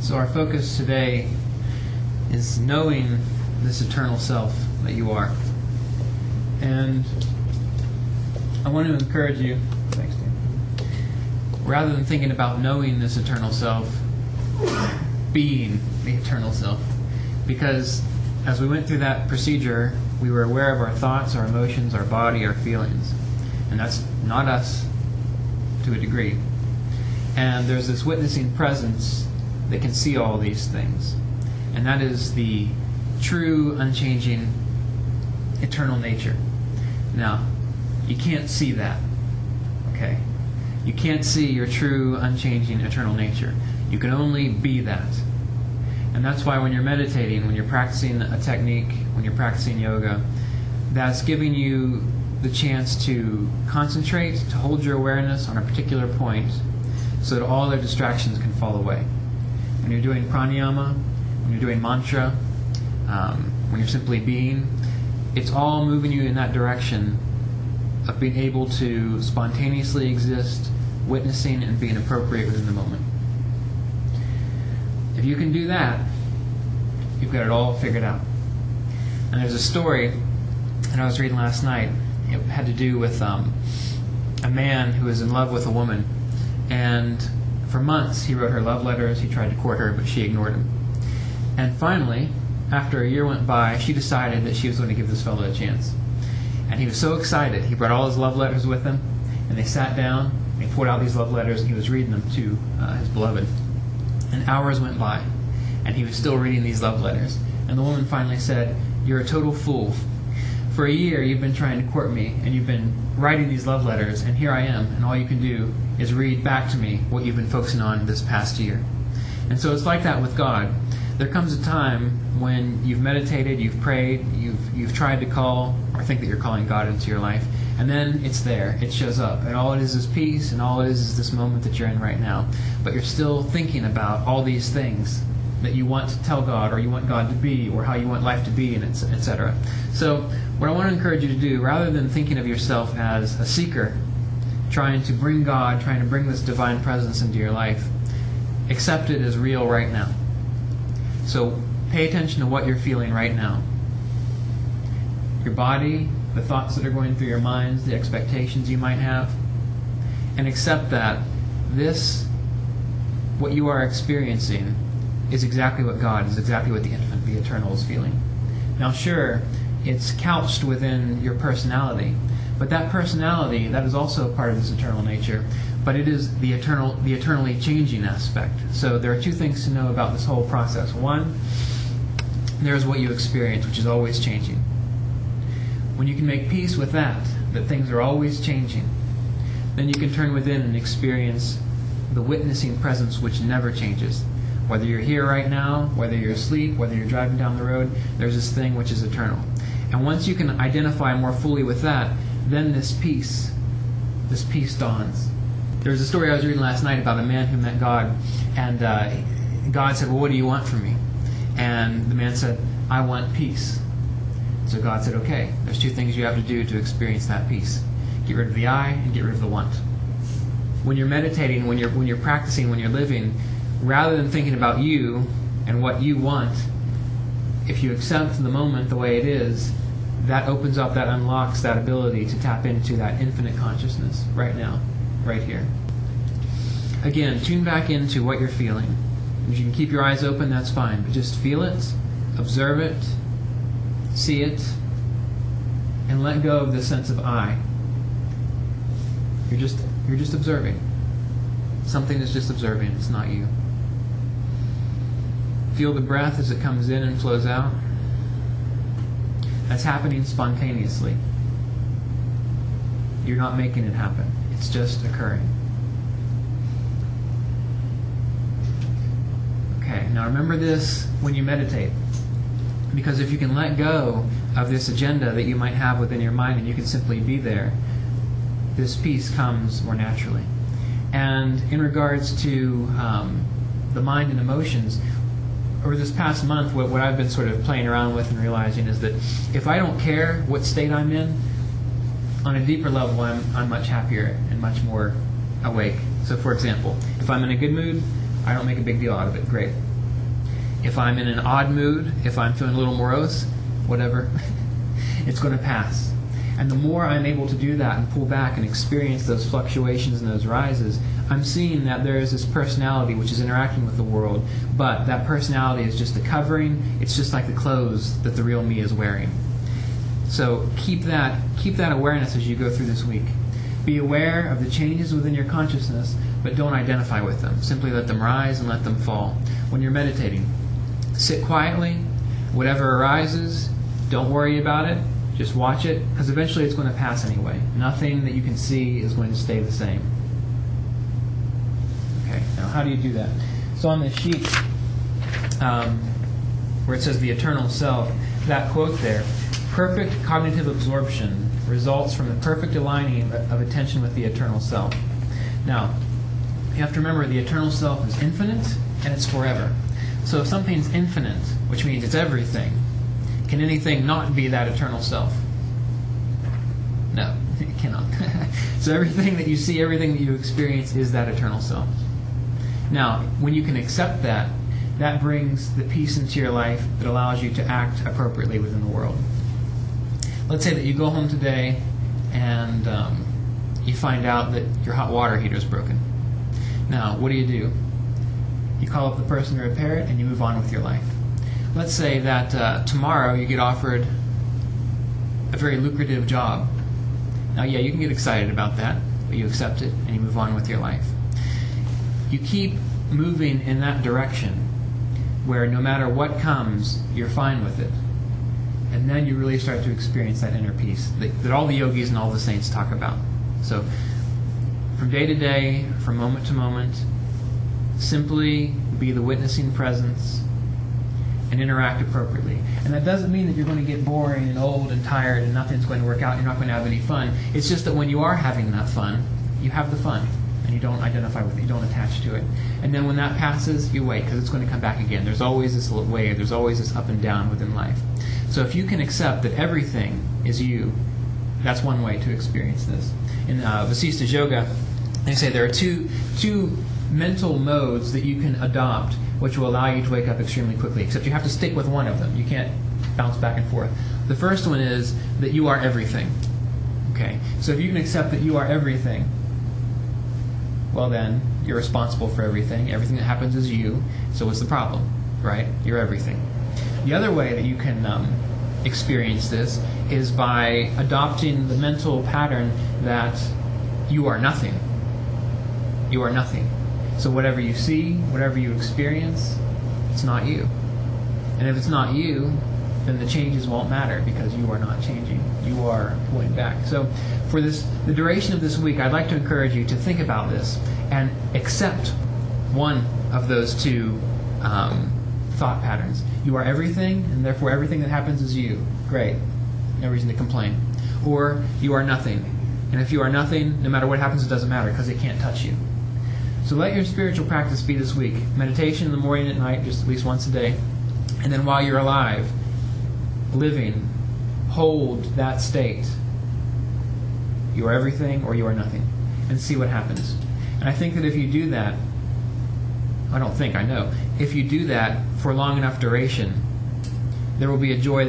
So our focus today is knowing this eternal self that you are. And I want to encourage you, thanks, Dan, rather than thinking about knowing this eternal self, being the eternal self. Because as we went through that procedure, we were aware of our thoughts, our emotions, our body, our feelings. And that's not us to a degree. And there's this witnessing presence that can see all these things. And that is the true, unchanging, eternal nature. Now, you can't see that. Okay? You can't see your true, unchanging, eternal nature. You can only be that. And that's why when you're meditating, when you're practicing a technique, when you're practicing yoga, that's giving you the chance to concentrate, to hold your awareness on a particular point so that all their distractions can fall away. When you're doing pranayama, when you're doing mantra, when you're simply being, it's all moving you in that direction of being able to spontaneously exist, witnessing, and being appropriate within the moment. If you can do that, you've got it all figured out. And there's a story that I was reading last night. It had to do with a man who was in love with a woman. And for months he wrote her love letters, he tried to court her, but she ignored him. And finally, after a year went by, she decided that she was going to give this fellow a chance. And he was so excited. He brought all his love letters with him, and they sat down, and he poured out these love letters, and he was reading them to his beloved. And hours went by, and he was still reading these love letters. And the woman finally said, "You're a total fool. For a year you've been trying to court me, and you've been writing these love letters, and here I am, and all you can do is read back to me what you've been focusing on this past year." And so it's like that with God. There comes a time when you've meditated, you've prayed, you've tried to call, or think that you're calling God into your life, and then it's there, it shows up, and all it is peace, and all it is this moment that you're in right now. But you're still thinking about all these things that you want to tell God, or you want God to be, or how you want life to be, and etc. So what I want to encourage you to do, rather than thinking of yourself as a seeker, trying to bring God, trying to bring this divine presence into your life, accept it as real right now. So pay attention to what you're feeling right now. Your body, the thoughts that are going through your minds, the expectations you might have, and accept that this, what you are experiencing, is exactly what God is, exactly what the infant, the eternal, is feeling. Now sure, it's couched within your personality, but that personality, that is also a part of this eternal nature, but it is the eternally changing aspect. So there are two things to know about this whole process. One, there's what you experience, which is always changing. When you can make peace with that things are always changing, then you can turn within and experience the witnessing presence which never changes. Whether you're here right now, whether you're asleep, whether you're driving down the road, there's this thing which is eternal. And once you can identify more fully with that, then this peace dawns. There was a story I was reading last night about a man who met God, and God said, "Well, what do you want from me?" And the man said, "I want peace." So God said, "Okay, there's two things you have to do to experience that peace. Get rid of the I and get rid of the want." When you're meditating, when you're practicing, when you're living, rather than thinking about you and what you want, if you accept the moment the way it is, that opens up, that unlocks that ability to tap into that infinite consciousness right now, right here. Again, tune back into what you're feeling. If you can keep your eyes open, that's fine, but just feel it, observe it, see it, and let go of the sense of I. You're just observing. Something is just observing, it's not you. Feel the breath as it comes in and flows out. That's happening spontaneously. You're not making it happen. It's just occurring. Okay, now remember this when you meditate. Because if you can let go of this agenda that you might have within your mind and you can simply be there, this peace comes more naturally. And in regards to the mind and emotions, over this past month, what I've been sort of playing around with and realizing is that if I don't care what state I'm in, on a deeper level, I'm much happier and much more awake. So for example, if I'm in a good mood, I don't make a big deal out of it. Great. If I'm in an odd mood, if I'm feeling a little morose, whatever, it's going to pass. And the more I'm able to do that and pull back and experience those fluctuations and those rises, I'm seeing that there is this personality which is interacting with the world, but that personality is just a covering. It's just like the clothes that the real me is wearing. So keep that awareness as you go through this week. Be aware of the changes within your consciousness, but don't identify with them. Simply let them rise and let them fall. When you're meditating, sit quietly. Whatever arises, don't worry about it. Just watch it, because eventually it's going to pass anyway. Nothing that you can see is going to stay the same. Okay, now how do you do that? So on this sheet, where it says the eternal self, that quote there, perfect cognitive absorption results from the perfect aligning of attention with the eternal self. Now, you have to remember the eternal self is infinite and it's forever. So if something's infinite, which means it's everything, can anything not be that eternal self? No, it cannot. So everything that you see, everything that you experience is that eternal self. Now, when you can accept that, that brings the peace into your life that allows you to act appropriately within the world. Let's say that you go home today and you find out that your hot water heater is broken. Now, what do? You call up the person to repair it and you move on with your life. Let's say that tomorrow you get offered a very lucrative job. Now, yeah, you can get excited about that, but you accept it and you move on with your life. You keep moving in that direction where no matter what comes, you're fine with it. And then you really start to experience that inner peace that all the yogis and all the saints talk about. So from day to day, from moment to moment, simply be the witnessing presence and interact appropriately. And that doesn't mean that you're going to get boring and old and tired and nothing's going to work out, you're not going to have any fun. It's just that when you are having that fun, you have the fun and you don't identify with it, you don't attach to it. And then when that passes, you wait, because it's going to come back again. There's always this wave, there's always this up and down within life. So if you can accept that everything is you, that's one way to experience this. In Vasishtha Yoga, they say there are two mental modes that you can adopt which will allow you to wake up extremely quickly, except you have to stick with one of them. You can't bounce back and forth. The first one is that you are everything. Okay? So if you can accept that you are everything, well then, you're responsible for everything. Everything that happens is you. So what's the problem? Right? You're everything. The other way that you can experience this is by adopting the mental pattern that you are nothing. You are nothing. So whatever you see, whatever you experience, it's not you. And if it's not you, then the changes won't matter because you are not changing. You are going back. So for the duration of this week, I'd like to encourage you to think about this and accept one of those two thought patterns. You are everything, and therefore everything that happens is you. Great. No reason to complain. Or you are nothing. And if you are nothing, no matter what happens, it doesn't matter because it can't touch you. So let your spiritual practice be this week. Meditation in the morning and at night, just at least once a day. And then while you're alive, living, hold that state. You are everything or you are nothing. And see what happens. And I think that if you do that, I know, if you do that for long enough duration, there will be a joy